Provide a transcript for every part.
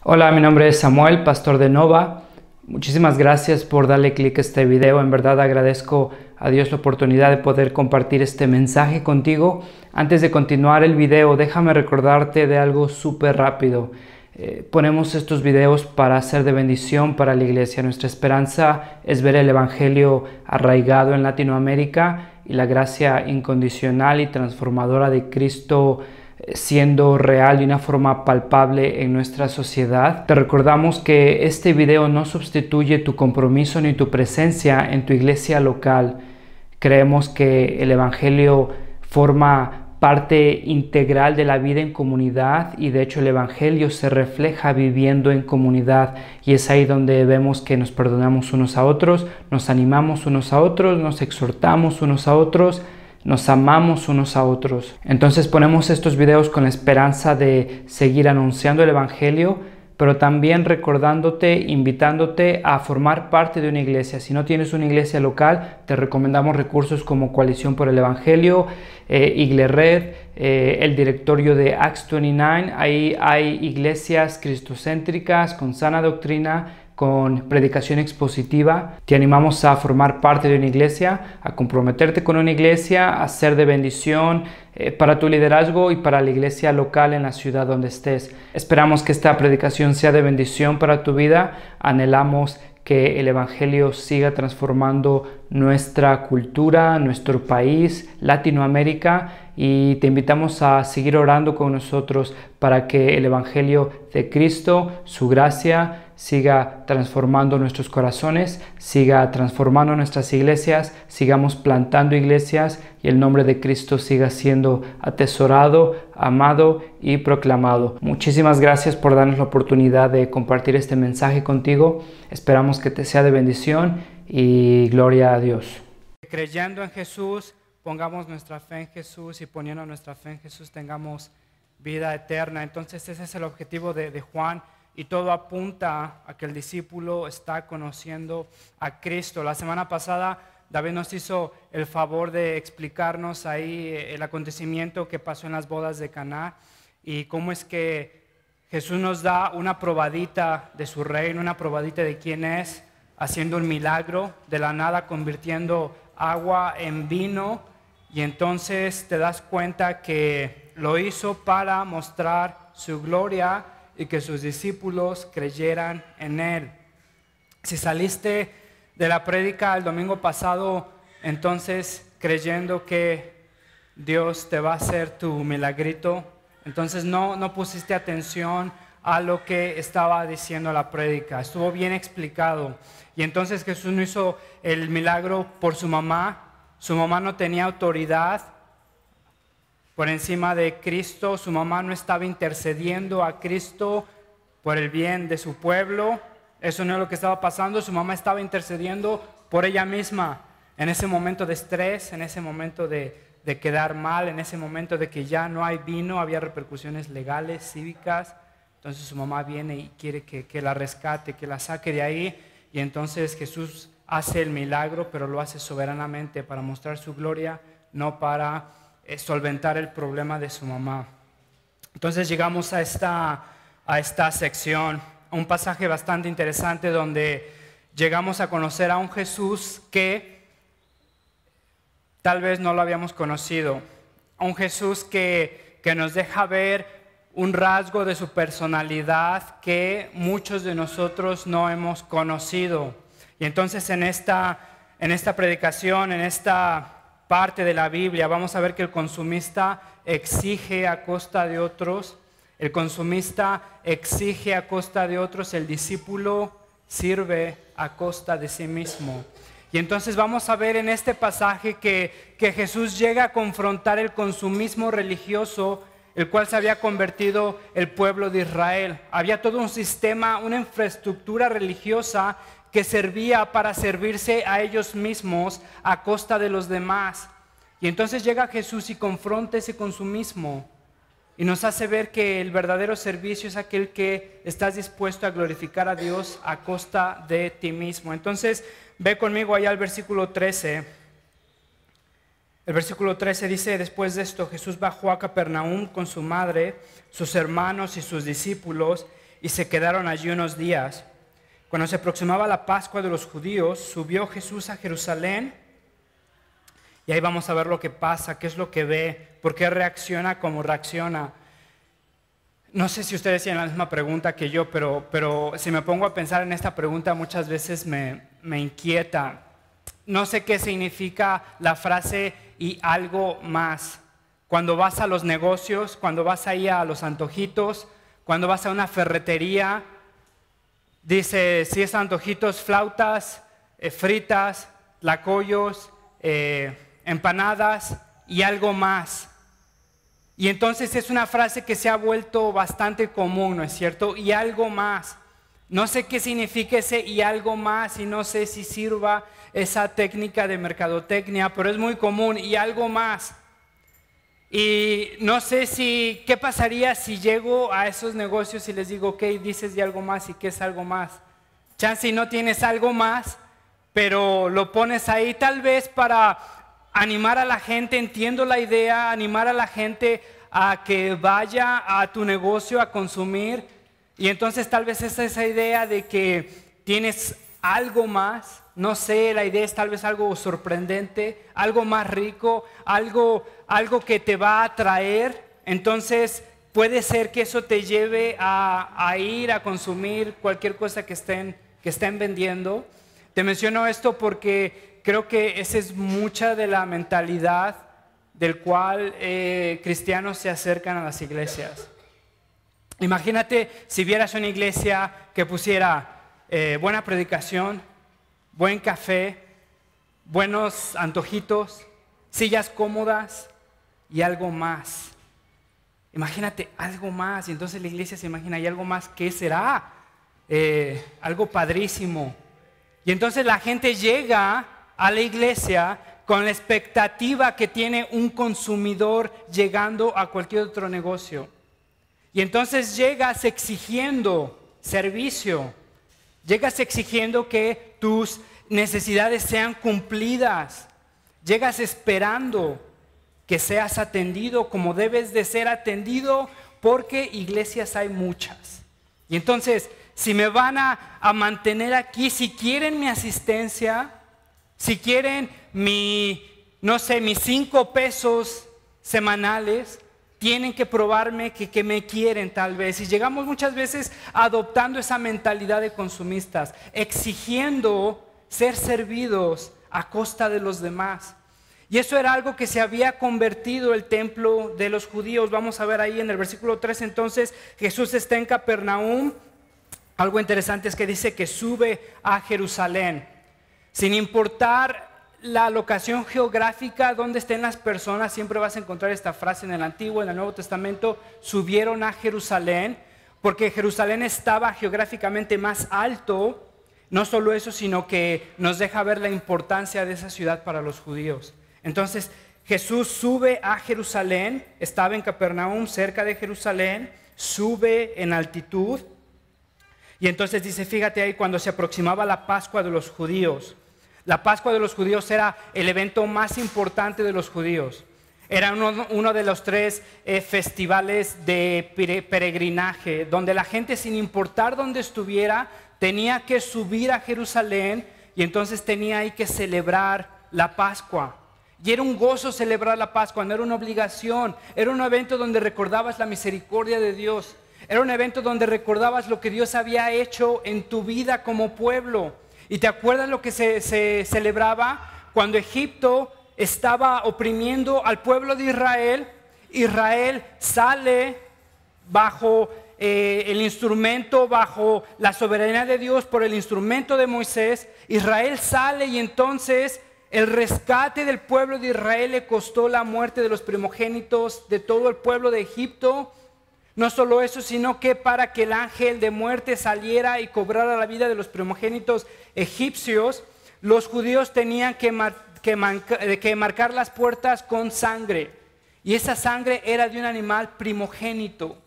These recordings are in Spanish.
Hola, mi nombre es Samuel, pastor de Nova. Muchísimas gracias por darle clic a este video. En verdad agradezco a Dios la oportunidad de poder compartir este mensaje contigo. Antes de continuar el video, déjame recordarte de algo súper rápido. Ponemos estos videos para ser de bendición para la iglesia. Nuestra esperanza es ver el evangelio arraigado en Latinoamérica y la gracia incondicional y transformadora de Cristo siendo real de una forma palpable en nuestra sociedad. Te recordamos que este video no sustituye tu compromiso ni tu presencia en tu iglesia local. Creemos que el evangelio forma parte integral de la vida en comunidad y de hecho el evangelio se refleja viviendo en comunidad, y es ahí donde vemos que nos perdonamos unos a otros, nos animamos unos a otros, nos exhortamos unos a otros, nos amamos unos a otros. Entonces ponemos estos videos con la esperanza de seguir anunciando el evangelio, pero también recordándote, invitándote a formar parte de una iglesia. Si no tienes una iglesia local, te recomendamos recursos como Coalición por el Evangelio, Iglered, el directorio de Acts 29. Ahí hay iglesias cristocéntricas con sana doctrina, con predicación expositiva. Te animamos a formar parte de una iglesia, a comprometerte con una iglesia, a ser de bendición para tu liderazgo y para la iglesia local en la ciudad donde estés. Esperamos que esta predicación sea de bendición para tu vida. Anhelamos que el evangelio siga transformando nuestra cultura, nuestro país, Latinoamérica, y te invitamos a seguir orando con nosotros para que el evangelio de Cristo, su gracia, siga transformando nuestros corazones, siga transformando nuestras iglesias, sigamos plantando iglesias y el nombre de Cristo siga siendo atesorado, amado y proclamado. Muchísimas gracias por darnos la oportunidad de compartir este mensaje contigo. Esperamos que te sea de bendición y gloria a Dios. Creyendo en Jesús, pongamos nuestra fe en Jesús, y poniendo nuestra fe en Jesús tengamos vida eterna. Entonces ese es el objetivo de Juan. Y todo apunta a que el discípulo está conociendo a Cristo. La semana pasada David nos hizo el favor de explicarnos ahí el acontecimiento que pasó en las bodas de Caná y cómo es que Jesús nos da una probadita de su reino, una probadita de quién es, haciendo un milagro de la nada, convirtiendo agua en vino. Y entonces te das cuenta que lo hizo para mostrar su gloria y que sus discípulos creyeran en Él. Si saliste de la prédica el domingo pasado, entonces creyendo que Dios te va a hacer tu milagrito, entonces no pusiste atención a lo que estaba diciendo la prédica. Estuvo bien explicado. Y entonces Jesús no hizo el milagro por su mamá. Su mamá no tenía autoridad por encima de Cristo. Su mamá no estaba intercediendo a Cristo por el bien de su pueblo. Eso no es lo que estaba pasando. Su mamá estaba intercediendo por ella misma en ese momento de estrés, en ese momento de quedar mal, en ese momento de que ya no hay vino, había repercusiones legales, cívicas. Entonces su mamá viene y quiere que la rescate, que la saque de ahí. Y entonces Jesús hace el milagro, pero lo hace soberanamente para mostrar su gloria, no para solventar el problema de su mamá. Entonces llegamos a esta sección, a un pasaje bastante interesante donde llegamos a conocer a un Jesús que tal vez no lo habíamos conocido, a un Jesús que nos deja ver un rasgo de su personalidad que muchos de nosotros no hemos conocido. Y entonces en esta predicación, en esta parte de la Biblia, vamos a ver que el consumista exige a costa de otros, el consumista exige a costa de otros, el discípulo sirve a costa de sí mismo. Y entonces vamos a ver en este pasaje que Jesús llega a confrontar el consumismo religioso, el cual se había convertido el pueblo de Israel. Había todo un sistema, una infraestructura religiosa que servía para servirse a ellos mismos a costa de los demás. Y entonces llega Jesús y confronta ese consumismo y nos hace ver que el verdadero servicio es aquel que estás dispuesto a glorificar a Dios a costa de ti mismo. Entonces ve conmigo allá al versículo 13. El versículo 13 dice: después de esto Jesús bajó a Capernaum con su madre, sus hermanos y sus discípulos, y se quedaron allí unos días. Cuando se aproximaba la Pascua de los judíos, subió Jesús a Jerusalén. Y ahí vamos a ver lo que pasa, qué es lo que ve, por qué reacciona como reacciona. No sé si ustedes tienen la misma pregunta que yo, pero si me pongo a pensar en esta pregunta muchas veces me inquieta. No sé qué significa la frase "y algo más". Cuando vas a los negocios, cuando vas ahí a los antojitos, cuando vas a una ferretería, dice si es antojitos, flautas, fritas, tlacoyos, empanadas y algo más. Y entonces es una frase que se ha vuelto bastante común, ¿no es cierto? Y algo más. No sé qué significa ese "y algo más", y no sé si sirva esa técnica de mercadotecnia, pero es muy común, "y algo más". Y no sé qué pasaría si llego a esos negocios y les digo, ok, dices "y algo más", ¿y qué es algo más? Chance y no tienes algo más, pero lo pones ahí tal vez para animar a la gente, entiendo la idea, animar a la gente a que vaya a tu negocio a consumir. Y entonces tal vez es esa idea de que tienes algo más, no sé, la idea es tal vez algo sorprendente, algo más rico, algo que te va a atraer. Entonces puede ser que eso te lleve a ir a consumir cualquier cosa que estén vendiendo. Te menciono esto porque creo que esa es mucha de la mentalidad del cual cristianos se acercan a las iglesias. Imagínate si vieras una iglesia que pusiera buena predicación, buen café, buenos antojitos, sillas cómodas y algo más. Imagínate algo más, y entonces la iglesia se imagina, ¿y algo más qué será? Algo padrísimo. Y entonces la gente llega a la iglesia con la expectativa que tiene un consumidor llegando a cualquier otro negocio. Y entonces llegas exigiendo servicio, llegas exigiendo que tus necesidades sean cumplidas, llegas esperando que seas atendido como debes de ser atendido, porque iglesias hay muchas. Y entonces, si me van a mantener aquí, si quieren mi asistencia, si quieren mis 5 pesos semanales, tienen que probarme que me quieren tal vez. Y llegamos muchas veces adoptando esa mentalidad de consumistas, exigiendo ser servidos a costa de los demás. Y eso era algo que se había convertido el templo de los judíos. Vamos a ver ahí en el versículo 3, entonces Jesús está en Capernaum. Algo interesante es que dice que sube a Jerusalén. Sin importar la locación geográfica donde estén las personas, siempre vas a encontrar esta frase en el Antiguo, en el Nuevo Testamento: subieron a Jerusalén, porque Jerusalén estaba geográficamente más alto. No solo eso, sino que nos deja ver la importancia de esa ciudad para los judíos. Entonces Jesús sube a Jerusalén, estaba en Capernaum, cerca de Jerusalén, sube en altitud. Y entonces dice, fíjate ahí, cuando se aproximaba la Pascua de los judíos. La Pascua de los judíos era el evento más importante de los judíos. Era uno de los 3 festivales de peregrinaje, donde la gente, sin importar dónde estuviera, tenía que subir a Jerusalén, y entonces tenía ahí que celebrar la Pascua. Y era un gozo celebrar la Pascua, no era una obligación. Era un evento donde recordabas la misericordia de Dios. Era un evento donde recordabas lo que Dios había hecho en tu vida como pueblo. ¿Y te acuerdas lo que se celebraba? Cuando Egipto estaba oprimiendo al pueblo de Israel, Israel sale bajo el instrumento, bajo la soberanía de Dios, por el instrumento de Moisés. Israel sale, y entonces el rescate del pueblo de Israel le costó la muerte de los primogénitos de todo el pueblo de Egipto. No solo eso, sino que para que el ángel de muerte saliera y cobrara la vida de los primogénitos egipcios, los judíos tenían que marcar las puertas con sangre. Y esa sangre era de un animal primogénito.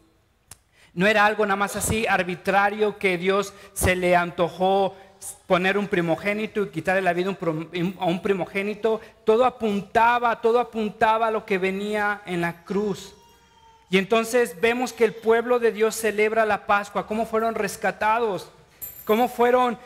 No era algo nada más así arbitrario, que Dios se le antojó poner un primogénito y quitarle la vida a un primogénito. Todo apuntaba a lo que venía en la cruz. Y entonces vemos que el pueblo de Dios celebra la Pascua, cómo fueron rescatados, cómo fueron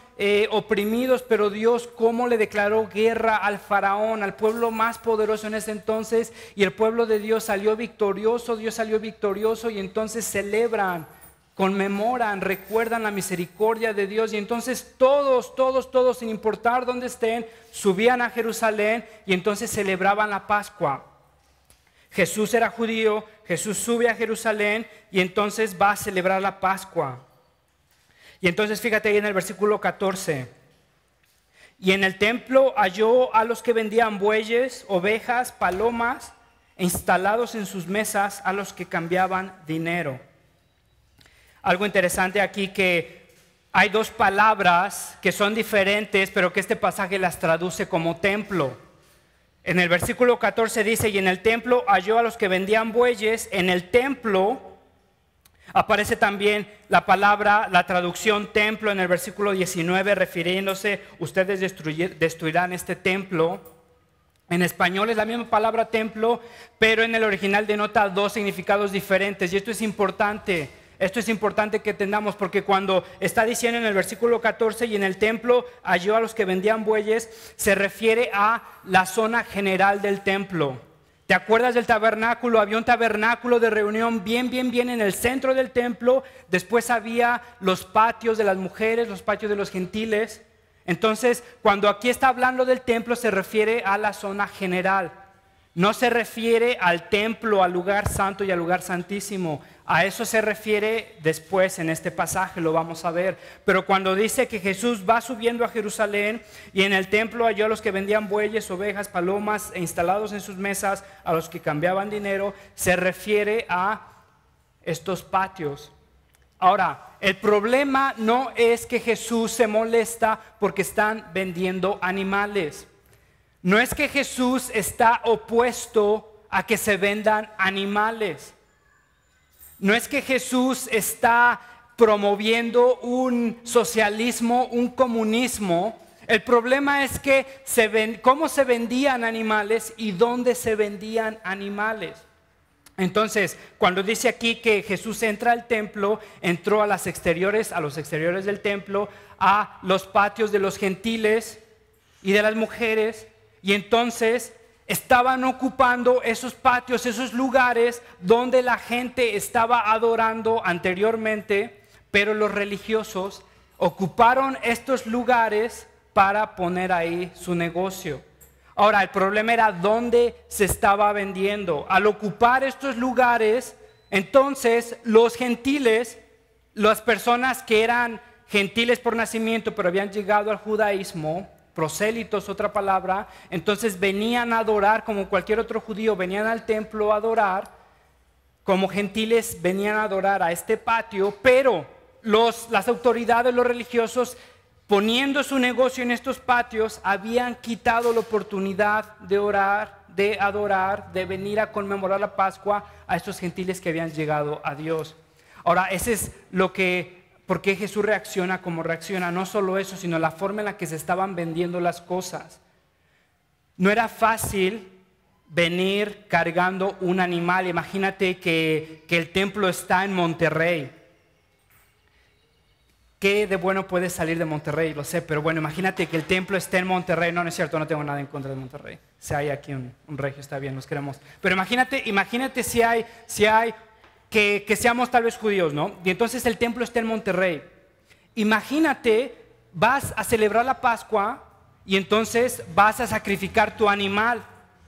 oprimidos, pero Dios cómo le declaró guerra al faraón, al pueblo más poderoso en ese entonces, y el pueblo de Dios salió victorioso y entonces celebran, conmemoran, recuerdan la misericordia de Dios, y entonces todos, sin importar dónde estén, subían a Jerusalén y entonces celebraban la Pascua. Jesús era judío, Jesús sube a Jerusalén y entonces va a celebrar la Pascua. Y entonces fíjate ahí en el versículo 14. Y en el templo halló a los que vendían bueyes, ovejas, palomas, instalados en sus mesas, a los que cambiaban dinero. Algo interesante aquí, que hay dos palabras que son diferentes, pero que este pasaje las traduce como templo. En el versículo 14 dice, y en el templo halló a los que vendían bueyes. En el templo aparece también la palabra, la traducción templo en el versículo 19, refiriéndose, ustedes destruirán este templo. En español es la misma palabra templo, pero en el original denota dos significados diferentes. Y esto es importante que entendamos, porque cuando está diciendo en el versículo 14, y en el templo halló a los que vendían bueyes, se refiere a la zona general del templo. ¿Te acuerdas del tabernáculo? Había un tabernáculo de reunión bien en el centro del templo. Después había los patios de las mujeres, los patios de los gentiles. Entonces, cuando aquí está hablando del templo, se refiere a la zona general. No se refiere al templo, al lugar santo y al lugar santísimo. A eso se refiere después en este pasaje, lo vamos a ver. Pero cuando dice que Jesús va subiendo a Jerusalén y en el templo halló a los que vendían bueyes, ovejas, palomas, e instalados en sus mesas a los que cambiaban dinero, se refiere a estos patios. Ahora, el problema no es que Jesús se molesta porque están vendiendo animales. No es que Jesús está opuesto a que se vendan animales. No es que Jesús está promoviendo un socialismo, un comunismo. El problema es que cómo se vendían animales y dónde se vendían animales. Entonces, cuando dice aquí que Jesús entra al templo, entró a los exteriores del templo, a los patios de los gentiles y de las mujeres. Y entonces estaban ocupando esos patios, esos lugares donde la gente estaba adorando anteriormente, pero los religiosos ocuparon estos lugares para poner ahí su negocio. Ahora, el problema era dónde se estaba vendiendo. Al ocupar estos lugares, entonces los gentiles, las personas que eran gentiles por nacimiento, pero habían llegado al judaísmo, prosélitos, otra palabra, entonces venían a adorar como cualquier otro judío, venían al templo a adorar, como gentiles venían a adorar a este patio, pero las autoridades, los religiosos, poniendo su negocio en estos patios, habían quitado la oportunidad de orar, de adorar, de venir a conmemorar la Pascua a estos gentiles que habían llegado a Dios. Ahora, ese es por qué Jesús reacciona como reacciona. No solo eso, sino la forma en la que se estaban vendiendo las cosas. No era fácil venir cargando un animal. Imagínate que el templo está en Monterrey. ¿Qué de bueno puede salir de Monterrey? Lo sé, pero bueno, imagínate que el templo esté en Monterrey. No es cierto, no tengo nada en contra de Monterrey. Si hay aquí un regio, está bien, los queremos. Pero imagínate si hay que seamos tal vez judíos, ¿no? Y entonces el templo está en Monterrey. Imagínate, vas a celebrar la Pascua y entonces vas a sacrificar tu animal.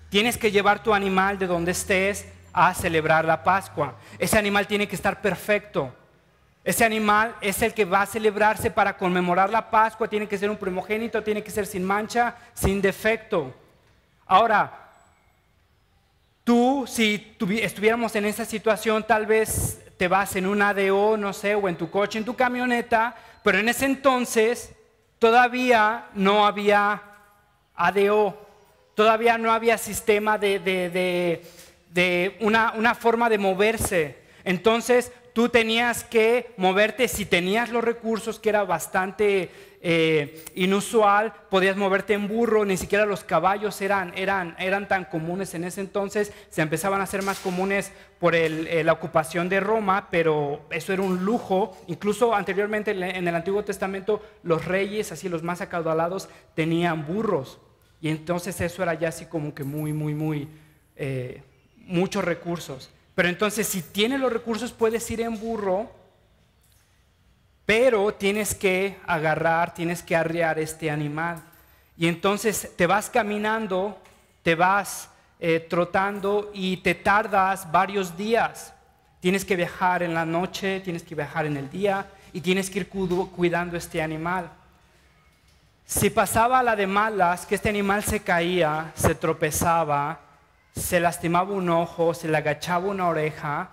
Tienes que llevar tu animal de donde estés a celebrar la Pascua. Ese animal tiene que estar perfecto. Ese animal es el que va a celebrarse para conmemorar la Pascua. Tiene que ser un primogénito, tiene que ser sin mancha, sin defecto. Ahora, si estuviéramos en esa situación, tal vez te vas en un ADO, no sé, o en tu coche, en tu camioneta, pero en ese entonces todavía no había ADO, todavía no había sistema de una forma de moverse. Entonces tú tenías que moverte, si tenías los recursos, que era bastante inusual, podías moverte en burro, ni siquiera los caballos eran tan comunes en ese entonces, se empezaban a hacer más comunes por la ocupación de Roma, pero eso era un lujo. Incluso anteriormente en el Antiguo Testamento los reyes, así los más acaudalados, tenían burros, y entonces eso era ya así como que muchos recursos. Pero entonces si tienes los recursos puedes ir en burro, pero tienes que arriar este animal. Y entonces te vas caminando, te vas trotando y te tardas varios días. Tienes que viajar en la noche, tienes que viajar en el día y tienes que ir cuidando este animal. Si pasaba la de malas, que este animal se caía, se tropezaba, se lastimaba un ojo, se le agachaba una oreja,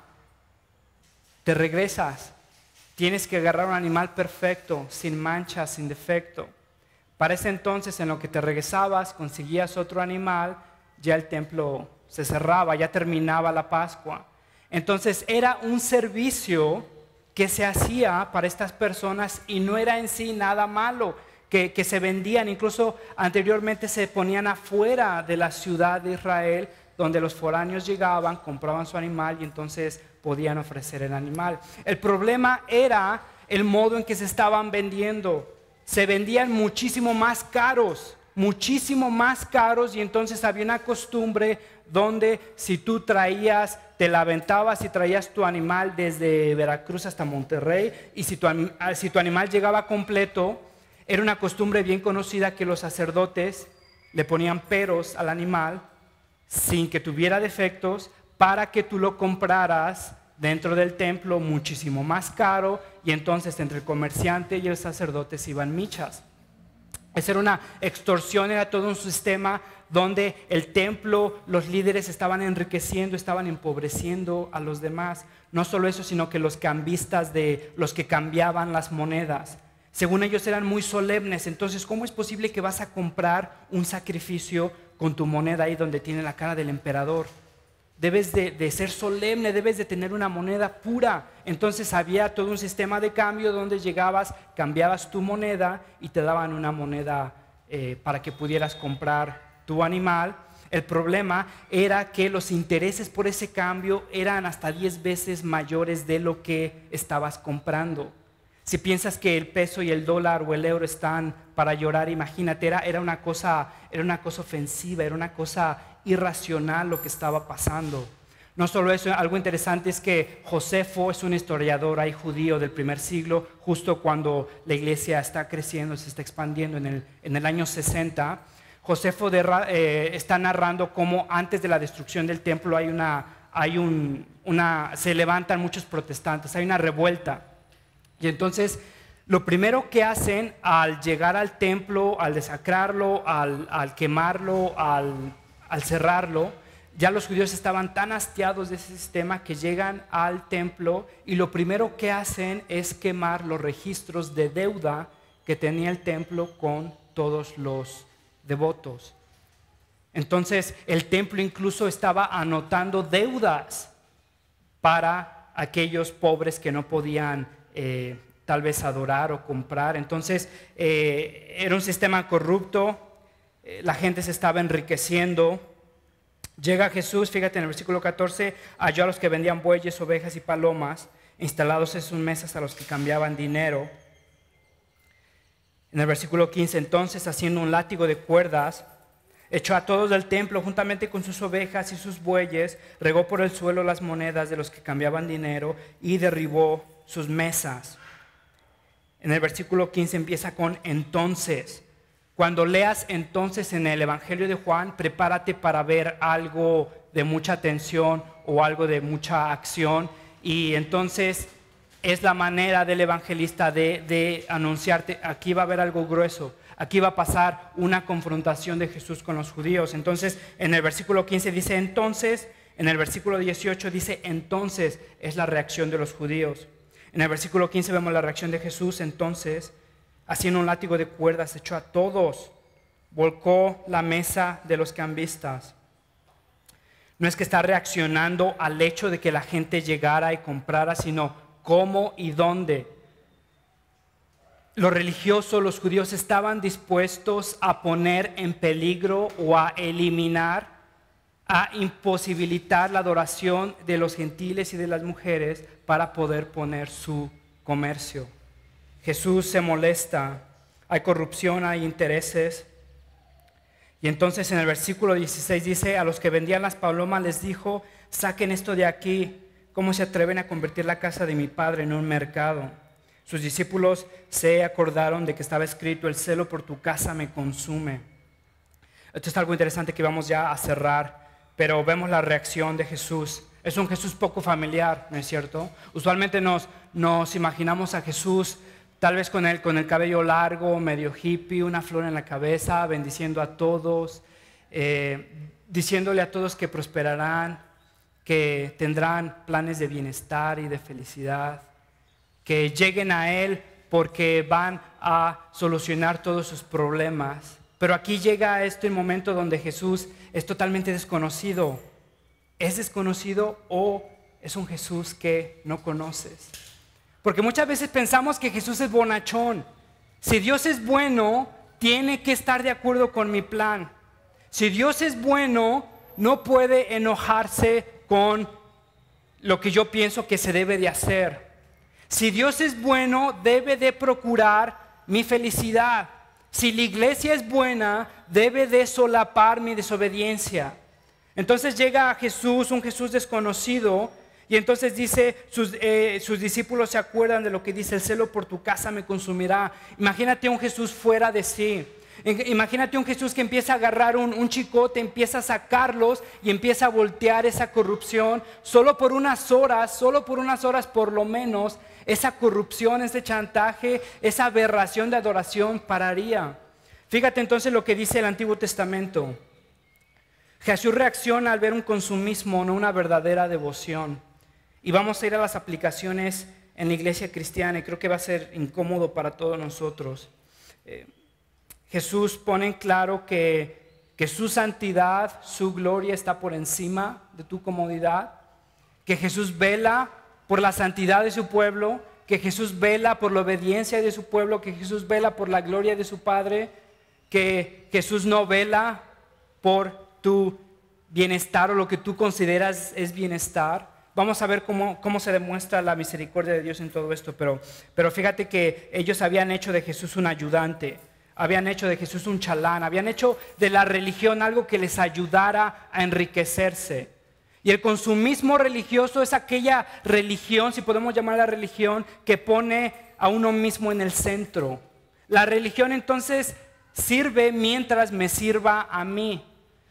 te regresas. Tienes que agarrar un animal perfecto, sin manchas, sin defecto. Para ese entonces, en lo que te regresabas, conseguías otro animal, ya el templo se cerraba, ya terminaba la Pascua. Entonces era un servicio que se hacía para estas personas y no era en sí nada malo, que se vendían. Incluso anteriormente se ponían afuera de la ciudad de Israel, donde los foráneos llegaban, compraban su animal y entonces podían ofrecer el animal. El problema era el modo en que se estaban vendiendo. Se vendían muchísimo más caros, y entonces había una costumbre donde si tú te la aventabas y traías tu animal desde Veracruz hasta Monterrey, y si tu animal llegaba completo, era una costumbre bien conocida que los sacerdotes le ponían peros al animal sin que tuviera defectos, para que tú lo compraras dentro del templo muchísimo más caro, y entonces entre el comerciante y el sacerdote se iban michas. Esa era una extorsión, era todo un sistema donde el templo, los líderes estaban enriqueciendo, estaban empobreciendo a los demás. No solo eso, sino que los cambistas, de los que cambiaban las monedas, según ellos eran muy solemnes. Entonces, ¿cómo es posible que vas a comprar un sacrificio con tu moneda ahí donde tiene la cara del emperador? Debes de ser solemne, debes de tener una moneda pura. Entonces había todo un sistema de cambio donde llegabas, cambiabas tu moneda y te daban una moneda para que pudieras comprar tu animal. El problema era que los intereses por ese cambio eran hasta 10 veces mayores de lo que estabas comprando. Si piensas que el peso y el dólar o el euro están para llorar, imagínate, era una cosa ofensiva, era una cosa irracional lo que estaba pasando. No solo eso, algo interesante es que Josefo es un historiador ahí judío del primer siglo, justo cuando la iglesia está creciendo, se está expandiendo en el año 60. Josefo está narrando cómo antes de la destrucción del templo se levantan muchos protestantes, hay una revuelta. Y entonces lo primero que hacen al llegar al templo, al desacrarlo, al quemarlo, al cerrarlo, ya los judíos estaban tan hastiados de ese sistema que llegan al templo y lo primero que hacen es quemar los registros de deuda que tenía el templo con todos los devotos. Entonces el templo incluso estaba anotando deudas para aquellos pobres que no podían tal vez adorar o comprar. Entonces era un sistema corrupto, la gente se estaba enriqueciendo. Llega Jesús, fíjate en el versículo 14, halló a los que vendían bueyes, ovejas y palomas instalados en sus mesas, a los que cambiaban dinero. En el versículo 15, entonces haciendo un látigo de cuerdas, echó a todos del templo juntamente con sus ovejas y sus bueyes, regó por el suelo las monedas de los que cambiaban dinero y derribó sus mesas. En el versículo 15 empieza con entonces. Cuando leas entonces en el Evangelio de Juan, prepárate para ver algo de mucha tensión o algo de mucha acción, y entonces es la manera del evangelista de anunciarte, aquí va a haber algo grueso, aquí va a pasar una confrontación de Jesús con los judíos. Entonces en el versículo 15 dice entonces, en el versículo 18 dice entonces, es la reacción de los judíos. En el versículo 15 vemos la reacción de Jesús. Entonces, haciendo un látigo de cuerdas, echó a todos, volcó la mesa de los cambistas. No es que está reaccionando al hecho de que la gente llegara y comprara, sino cómo y dónde. Los religiosos, los judíos, estaban dispuestos a poner en peligro o a eliminar, a imposibilitar la adoración de los gentiles y de las mujeres para poder poner su comercio. Jesús se molesta, hay corrupción, hay intereses. Y entonces en el versículo 16 dice, a los que vendían las palomas les dijo, saquen esto de aquí, ¿cómo se atreven a convertir la casa de mi padre en un mercado? Sus discípulos se acordaron de que estaba escrito, el celo por tu casa me consume. Esto es algo interesante que vamos ya a cerrar, pero vemos la reacción de Jesús. Es un Jesús poco familiar, ¿no es cierto? Usualmente nos imaginamos a Jesús tal vez con el cabello largo, medio hippie, una flor en la cabeza, bendiciendo a todos, diciéndole a todos que prosperarán, que tendrán planes de bienestar y de felicidad, que lleguen a Él porque van a solucionar todos sus problemas. Pero aquí llega este momento donde Jesús es totalmente desconocido. ¿Es desconocido o es un Jesús que no conoces? Porque muchas veces pensamos que Jesús es bonachón. Si Dios es bueno, tiene que estar de acuerdo con mi plan. Si Dios es bueno, no puede enojarse con lo que yo pienso que se debe de hacer. Si Dios es bueno, debe de procurar mi felicidad. Si la iglesia es buena, debe de solapar mi desobediencia. Entonces llega a Jesús, un Jesús desconocido, y entonces dice, sus discípulos se acuerdan de lo que dice, el celo por tu casa me consumirá. Imagínate un Jesús fuera de sí. Imagínate un Jesús que empieza a agarrar un chicote, empieza a sacarlos y empieza a voltear esa corrupción. Solo por unas horas por lo menos, esa corrupción, ese chantaje, esa aberración de adoración pararía. Fíjate entonces lo que dice el Antiguo Testamento. Jesús reacciona al ver un consumismo, no una verdadera devoción. Y vamos a ir a las aplicaciones en la iglesia cristiana y creo que va a ser incómodo para todos nosotros. Jesús pone en claro que su santidad, su gloria está por encima de tu comodidad, que Jesús vela por la santidad de su pueblo, que Jesús vela por la obediencia de su pueblo, que Jesús vela por la gloria de su Padre, que Jesús no vela por tu bienestar o lo que tú consideras es bienestar. Vamos a ver cómo se demuestra la misericordia de Dios en todo esto, pero fíjate que ellos habían hecho de Jesús un ayudante, habían hecho de Jesús un chalán, habían hecho de la religión algo que les ayudara a enriquecerse. Y el consumismo religioso es aquella religión, si podemos llamarla religión, que pone a uno mismo en el centro. La religión entonces sirve mientras me sirva a mí.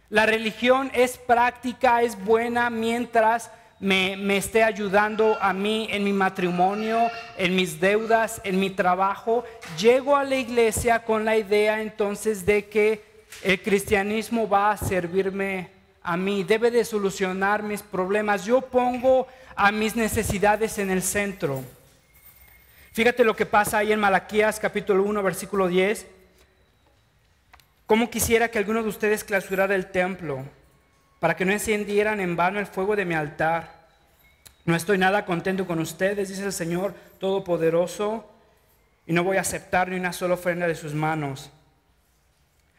La religión es práctica, es buena mientras me esté ayudando a mí en mi matrimonio, en mis deudas, en mi trabajo. Llego a la iglesia con la idea entonces de que el cristianismo va a servirme a mí, debe de solucionar mis problemas. Yo pongo a mis necesidades en el centro. Fíjate lo que pasa ahí en Malaquías capítulo 1 versículo 10. ¿Cómo quisiera que alguno de ustedes clausurara el templo para que no encendieran en vano el fuego de mi altar? No estoy nada contento con ustedes, dice el Señor Todopoderoso, y no voy a aceptar ni una sola ofrenda de sus manos.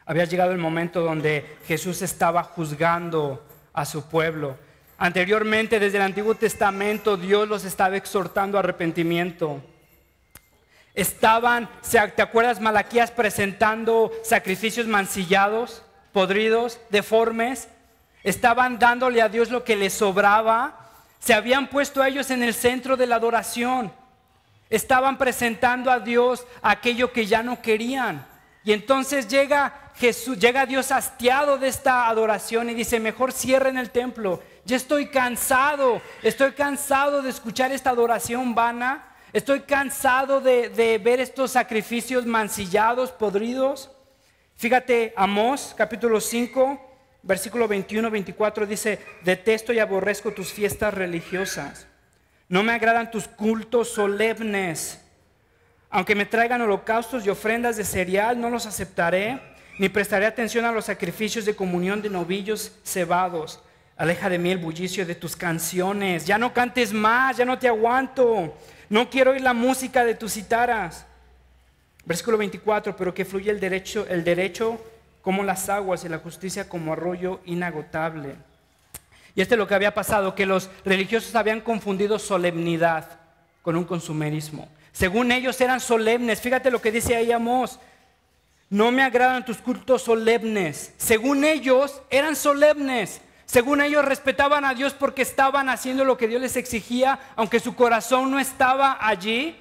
Había llegado el momento donde Jesús estaba juzgando a su pueblo. Anteriormente, desde el Antiguo Testamento, Dios los estaba exhortando a arrepentimiento. ¿Te acuerdas Malaquías presentando sacrificios mancillados, podridos, deformes? Estaban dándole a Dios lo que les sobraba. Se habían puesto a ellos en el centro de la adoración. Estaban presentando a Dios aquello que ya no querían. Y entonces llega Dios hastiado de esta adoración y dice, mejor cierren el templo. Ya estoy cansado de escuchar esta adoración vana. Estoy cansado de ver estos sacrificios mancillados, podridos. Fíjate, Amós capítulo 5, versículo 21-24 dice, detesto y aborrezco tus fiestas religiosas. No me agradan tus cultos solemnes. Aunque me traigan holocaustos y ofrendas de cereal, no los aceptaré, ni prestaré atención a los sacrificios de comunión de novillos cebados. Aleja de mí el bullicio de tus canciones. Ya no cantes más, ya no te aguanto. No quiero oír la música de tus citaras. Versículo 24, pero que fluya el derecho como las aguas y la justicia como arroyo inagotable. Y esto es lo que había pasado, que los religiosos habían confundido solemnidad con un consumerismo. Según ellos eran solemnes. Fíjate lo que dice ahí Amós. No me agradan tus cultos solemnes. Según ellos eran solemnes. Según ellos respetaban a Dios porque estaban haciendo lo que Dios les exigía, aunque su corazón no estaba allí.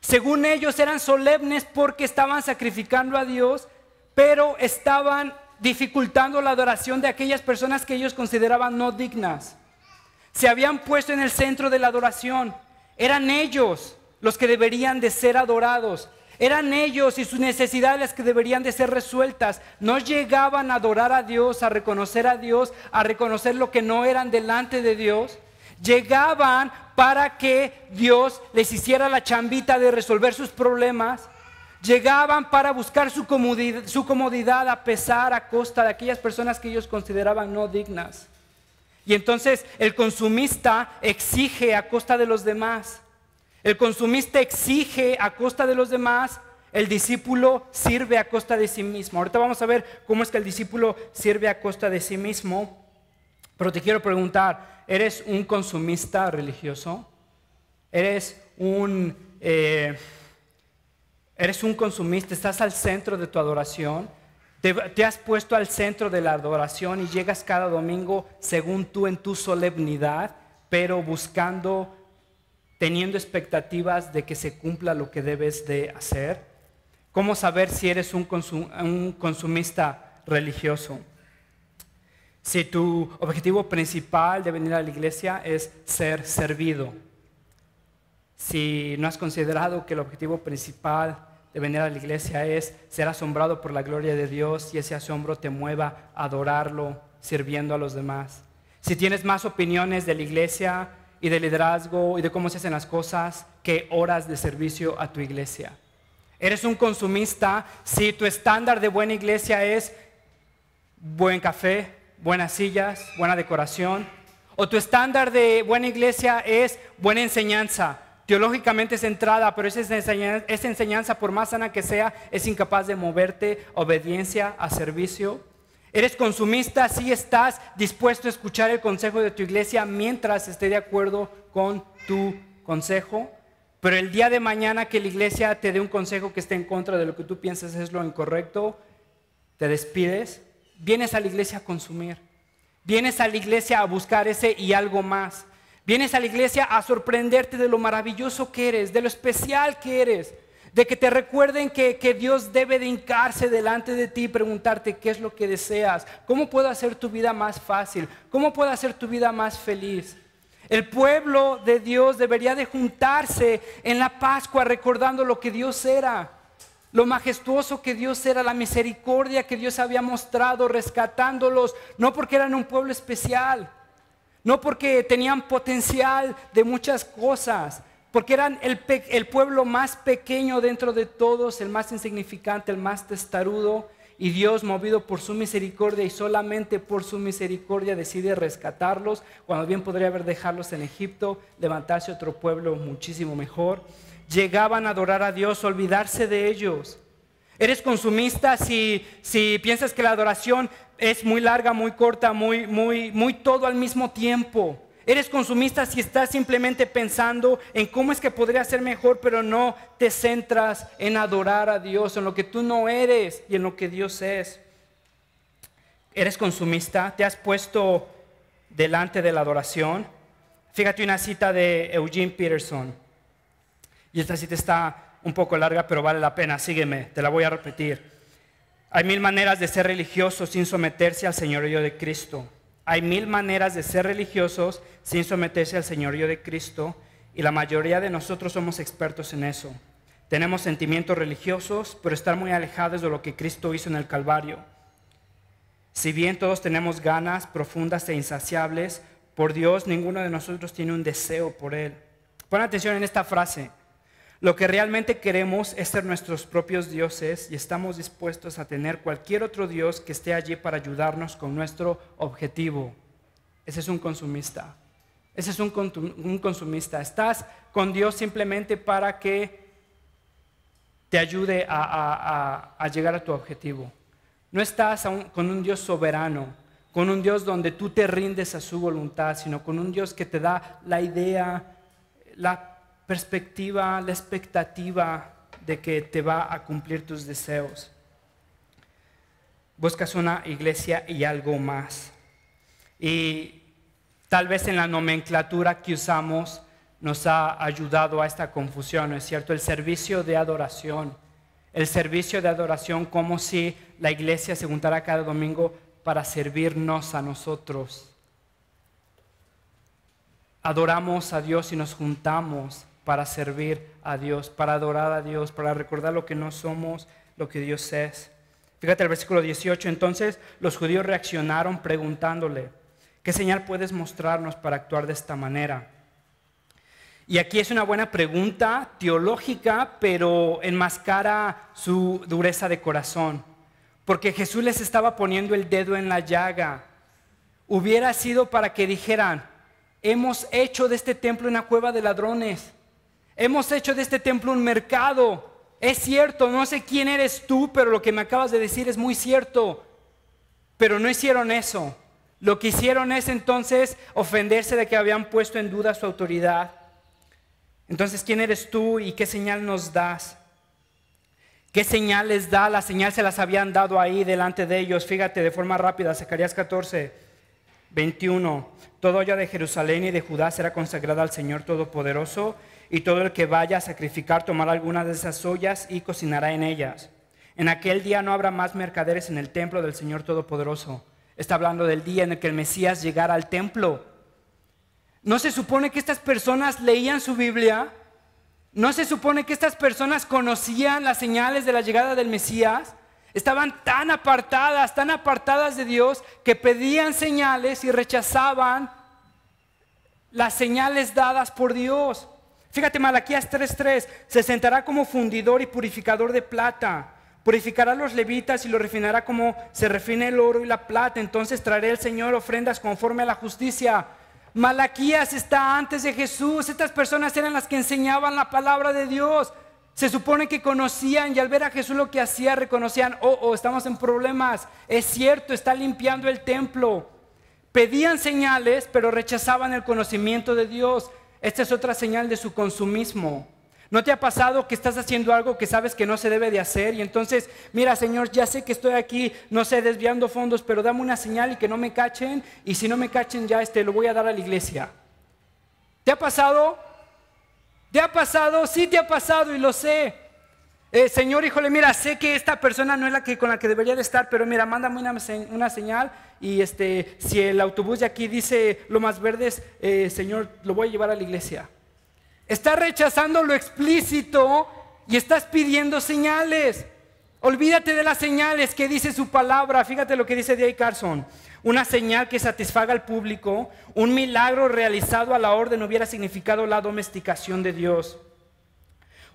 Según ellos eran solemnes porque estaban sacrificando a Dios, pero estaban dificultando la adoración de aquellas personas que ellos consideraban no dignas. Se habían puesto en el centro de la adoración. Eran ellos los que deberían de ser adorados. Eran ellos y sus necesidades las que deberían de ser resueltas. No llegaban a adorar a Dios, a reconocer lo que no eran delante de Dios. Llegaban para que Dios les hiciera la chambita de resolver sus problemas. Llegaban para buscar su comodidad a costa de aquellas personas que ellos consideraban no dignas. Y entonces el consumista exige a costa de los demás. El consumista exige a costa de los demás. El discípulo sirve a costa de sí mismo. Ahorita vamos a ver cómo es que el discípulo sirve a costa de sí mismo. Pero te quiero preguntar, ¿eres un consumista religioso? ¿Eres un consumista? ¿Estás al centro de tu adoración? ¿Te has puesto al centro de la adoración y llegas cada domingo según tú en tu solemnidad, pero teniendo expectativas de que se cumpla lo que debes de hacer? ¿Cómo saber si eres un consumista religioso? Si tu objetivo principal de venir a la iglesia es ser servido. Si no has considerado que el objetivo principal de venir a la iglesia es ser asombrado por la gloria de Dios y ese asombro te mueva a adorarlo sirviendo a los demás. Si tienes más opiniones de la iglesia y de liderazgo y de cómo se hacen las cosas que horas de servicio a tu iglesia. Eres un consumista si tu estándar de buena iglesia es buen café, buenas sillas, buena decoración, o tu estándar de buena iglesia es buena enseñanza, teológicamente centrada, pero esa enseñanza, por más sana que sea, es incapaz de moverte a obediencia, a servicio. Eres consumista si estás dispuesto a escuchar el consejo de tu iglesia mientras esté de acuerdo con tu consejo, pero el día de mañana que la iglesia te dé un consejo que esté en contra de lo que tú piensas es lo incorrecto, te despides. Vienes a la iglesia a consumir. Vienes a la iglesia a buscar ese y algo más. Vienes a la iglesia a sorprenderte de lo maravilloso que eres, de lo especial que eres, de que te recuerden que Dios debe de hincarse delante de ti y preguntarte qué es lo que deseas, cómo puedo hacer tu vida más fácil, cómo puedo hacer tu vida más feliz. El pueblo de Dios debería de juntarse en la Pascua recordando lo que Dios era. Lo majestuoso que Dios era, la misericordia que Dios había mostrado rescatándolos, no porque eran un pueblo especial, no porque tenían potencial de muchas cosas, porque eran el pueblo más pequeño dentro de todos, el más insignificante, el más testarudo, y Dios, movido por su misericordia y solamente por su misericordia, decide rescatarlos, cuando bien podría haber dejarlos en Egipto, levantarse otro pueblo muchísimo mejor. Llegaban a adorar a Dios, olvidarse de ellos. Eres consumista si piensas que la adoración es muy larga, muy corta, muy todo al mismo tiempo. Eres consumista si estás simplemente pensando en cómo es que podría ser mejor, pero no te centras en adorar a Dios, en lo que tú no eres y en lo que Dios es. Eres consumista, te has puesto delante de la adoración. Fíjate una cita de Eugene Peterson. Y esta cita está un poco larga, pero vale la pena. Sígueme, te la voy a repetir. Hay 1000 maneras de ser religiosos sin someterse al señorío de Cristo. Hay 1000 maneras de ser religiosos sin someterse al señorío de Cristo, y la mayoría de nosotros somos expertos en eso. Tenemos sentimientos religiosos, pero están muy alejados de lo que Cristo hizo en el Calvario. Si bien todos tenemos ganas profundas e insaciables por Dios, ninguno de nosotros tiene un deseo por Él. Pon atención en esta frase. Lo que realmente queremos es ser nuestros propios dioses y estamos dispuestos a tener cualquier otro Dios que esté allí para ayudarnos con nuestro objetivo. Ese es un consumista. Ese es un consumista. Estás con Dios simplemente para que te ayude a llegar a tu objetivo. No estás con un Dios soberano, con un Dios donde tú te rindes a su voluntad, sino con un Dios que te da la idea, la perspectiva, la expectativa de que te va a cumplir tus deseos. Buscas una iglesia y algo más. Y tal vez en la nomenclatura que usamos nos ha ayudado a esta confusión, ¿no es cierto? El servicio de adoración. El servicio de adoración, como si la iglesia se juntara cada domingo para servirnos a nosotros. Adoramos a Dios y nos juntamos para servir a Dios, para adorar a Dios, para recordar lo que no somos, lo que Dios es. Fíjate el versículo 18. Entonces los judíos reaccionaron preguntándole: ¿qué señal puedes mostrarnos para actuar de esta manera? Y aquí es una buena pregunta teológica, pero enmascara su dureza de corazón. Porque Jesús les estaba poniendo el dedo en la llaga. Hubiera sido para que dijeran: hemos hecho de este templo una cueva de ladrones. Hemos hecho de este templo un mercado. Es cierto, no sé quién eres tú, pero lo que me acabas de decir es muy cierto. Pero no hicieron eso. Lo que hicieron es entonces ofenderse de que habían puesto en duda su autoridad. Entonces, ¿quién eres tú y qué señal nos das? ¿Qué señal les da? La señal se las habían dado ahí delante de ellos. Fíjate de forma rápida, Zacarías 14, 21. Todo olla de Jerusalén y de Judá será consagrada al Señor Todopoderoso, y todo el que vaya a sacrificar tomará alguna de esas ollas y cocinará en ellas. En aquel día no habrá más mercaderes en el templo del Señor Todopoderoso. Está hablando del día en el que el Mesías llegara al templo. ¿No se supone que estas personas leían su Biblia? ¿No se supone que estas personas conocían las señales de la llegada del Mesías? Estaban tan apartadas de Dios, que pedían señales y rechazaban las señales dadas por Dios. Fíjate, Malaquías 3:3, se sentará como fundidor y purificador de plata. Purificará a los levitas y los refinará como se refina el oro y la plata. Entonces traerá el Señor ofrendas conforme a la justicia. Malaquías está antes de Jesús. Estas personas eran las que enseñaban la palabra de Dios. Se supone que conocían, y al ver a Jesús lo que hacía, reconocían: estamos en problemas. Es cierto, está limpiando el templo. Pedían señales, pero rechazaban el conocimiento de Dios. Esta es otra señal de su consumismo. ¿No te ha pasado que estás haciendo algo que sabes que no se debe de hacer? Y entonces, mira, Señor, ya sé que estoy aquí, no sé, desviando fondos, pero dame una señal y que no me cachen. Y si no me cachen, ya lo voy a dar a la iglesia. ¿Te ha pasado? ¿Te ha pasado? Sí, te ha pasado y lo sé. Señor, híjole, mira, sé que esta persona no es la que con la que debería de estar, pero mira, mándame una señal. Y si el autobús de aquí dice Lomas Verdes, Señor, lo voy a llevar a la iglesia. Estás rechazando lo explícito y estás pidiendo señales. Olvídate de las señales que dice su palabra. Fíjate lo que dice D.A. Carson. Una señal que satisfaga al público, un milagro realizado a la orden hubiera significado la domesticación de Dios.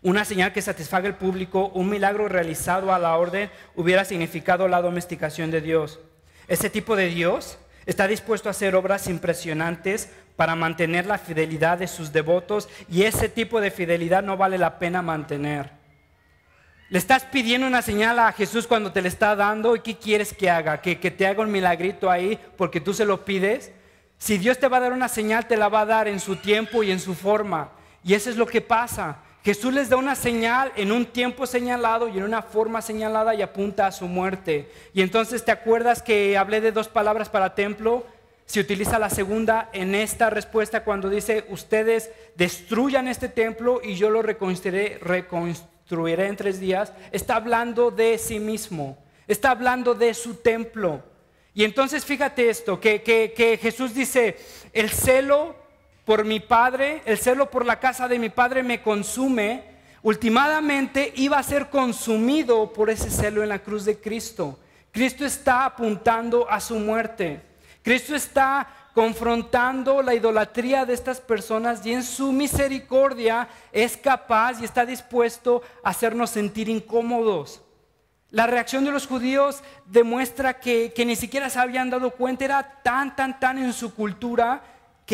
Una señal que satisfaga al público, un milagro realizado a la orden hubiera significado la domesticación de Dios. Ese tipo de Dios está dispuesto a hacer obras impresionantes para mantener la fidelidad de sus devotos, y ese tipo de fidelidad no vale la pena mantener. Le estás pidiendo una señal a Jesús cuando te la está dando, ¿y qué quieres que haga? ¿Que te haga un milagrito ahí porque tú se lo pides? Si Dios te va a dar una señal, te la va a dar en su tiempo y en su forma. Y eso es lo que pasa. Jesús les da una señal en un tiempo señalado y en una forma señalada, y apunta a su muerte. Y entonces, ¿te acuerdas que hablé de 2 palabras para templo? Se utiliza la segunda en esta respuesta cuando dice: ustedes destruyan este templo y yo lo reconstruiré en 3 días. Está hablando de sí mismo, está hablando de su templo. Y entonces fíjate esto, que Jesús dice: el celo por mi Padre, el celo por la casa de mi Padre me consume. Últimamente iba a ser consumido por ese celo en la cruz de Cristo. Cristo está apuntando a su muerte. Cristo está confrontando la idolatría de estas personas, y en su misericordia es capaz y está dispuesto a hacernos sentir incómodos. La reacción de los judíos demuestra que ni siquiera se habían dado cuenta. Era tan en su cultura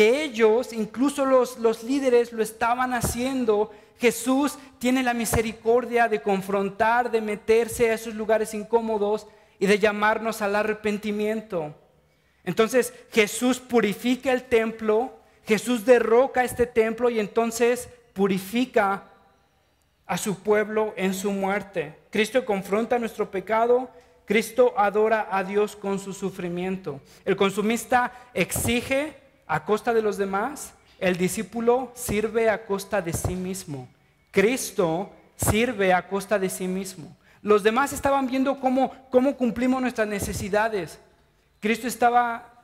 que ellos, incluso los líderes, lo estaban haciendo, Jesús tiene la misericordia de confrontar, de meterse a esos lugares incómodos y de llamarnos al arrepentimiento. Entonces Jesús purifica el templo, Jesús derroca este templo y entonces purifica a su pueblo en su muerte. Cristo confronta nuestro pecado, Cristo adora a Dios con su sufrimiento. El consumista exige a costa de los demás, el discípulo sirve a costa de sí mismo. Cristo sirve a costa de sí mismo. Los demás estaban viendo cómo cumplimos nuestras necesidades. Cristo estaba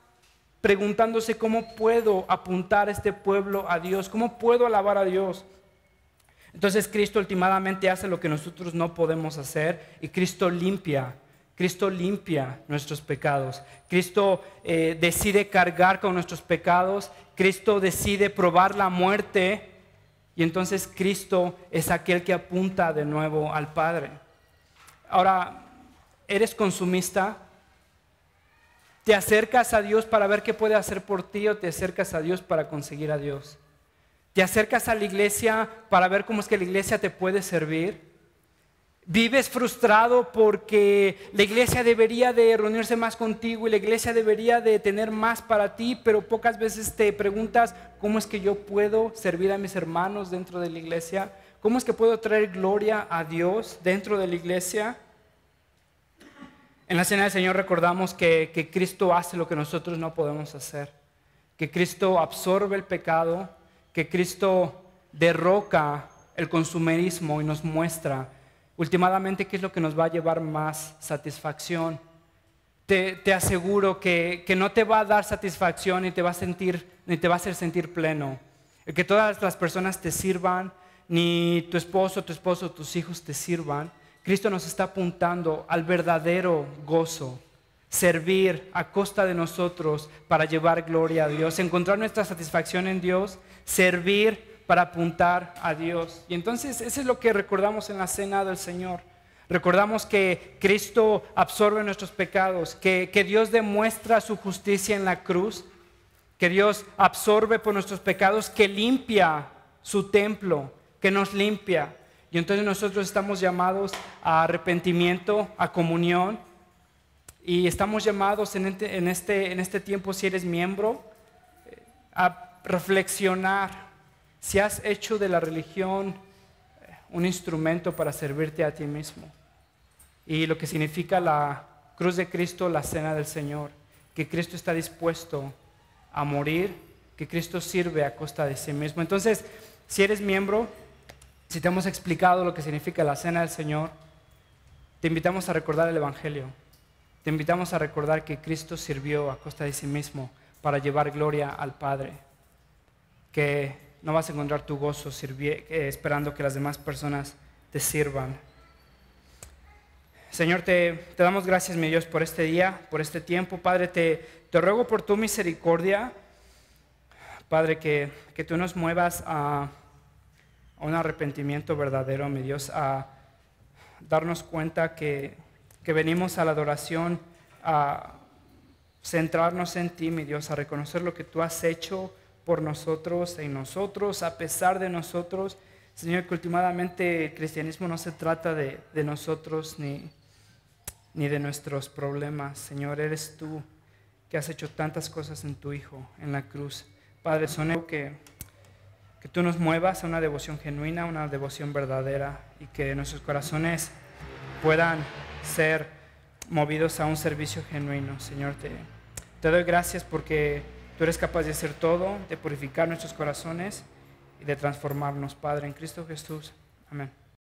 preguntándose cómo puedo apuntar a este pueblo a Dios, cómo puedo alabar a Dios. Entonces Cristo últimamente hace lo que nosotros no podemos hacer y Cristo limpia nuestros pecados. Cristo decide cargar con nuestros pecados. Cristo decide probar la muerte. Y entonces Cristo es aquel que apunta de nuevo al Padre. Ahora, ¿eres consumista? ¿Te acercas a Dios para ver qué puede hacer por ti o te acercas a Dios para conseguir a Dios? ¿Te acercas a la iglesia para ver cómo es que la iglesia te puede servir? ¿Vives frustrado porque la iglesia debería de reunirse más contigo y la iglesia debería de tener más para ti, pero pocas veces te preguntas cómo es que yo puedo servir a mis hermanos dentro de la iglesia? ¿Cómo es que puedo traer gloria a Dios dentro de la iglesia? En la Cena del Señor recordamos que Cristo hace lo que nosotros no podemos hacer, que Cristo absorbe el pecado, que Cristo derroca el consumerismo y nos muestra últimamente qué es lo que nos va a llevar más satisfacción. Te aseguro que no te va a dar satisfacción ni te va a hacer sentir pleno. El que todas las personas te sirvan, ni tu esposo, tus hijos te sirvan. Cristo nos está apuntando al verdadero gozo, servir a costa de nosotros para llevar gloria a Dios, encontrar nuestra satisfacción en Dios, servir para apuntar a Dios. Y entonces eso es lo que recordamos en la Cena del Señor. Recordamos que Cristo absorbe nuestros pecados, que Dios demuestra su justicia en la cruz, que Dios absorbe por nuestros pecados, que limpia su templo, que nos limpia. Y entonces nosotros estamos llamados a arrepentimiento, a comunión, y estamos llamados en este tiempo, si eres miembro, a reflexionar si has hecho de la religión un instrumento para servirte a ti mismo. Y lo que significa la cruz de Cristo, la Cena del Señor, que Cristo está dispuesto a morir, que Cristo sirve a costa de sí mismo. Entonces, si eres miembro, si te hemos explicado lo que significa la Cena del Señor, te invitamos a recordar el Evangelio. Te invitamos a recordar que Cristo sirvió a costa de sí mismo para llevar gloria al Padre. Que no vas a encontrar tu gozo esperando que las demás personas te sirvan. Señor, te damos gracias, mi Dios, por este día, por este tiempo. Padre, te ruego por tu misericordia, Padre, que tú nos muevas a un arrepentimiento verdadero, mi Dios, a darnos cuenta que venimos a la adoración, a centrarnos en ti, mi Dios, a reconocer lo que tú has hecho por nosotros, en nosotros, a pesar de nosotros. Señor, que últimamente el cristianismo no se trata de nosotros ni de nuestros problemas. Señor, eres tú que has hecho tantas cosas en tu Hijo, en la cruz. Padre, son que tú nos muevas a una devoción genuina, una devoción verdadera, y que nuestros corazones puedan ser movidos a un servicio genuino. Señor, te doy gracias porque tú eres capaz de hacer todo, de purificar nuestros corazones y de transformarnos, Padre, en Cristo Jesús. Amén.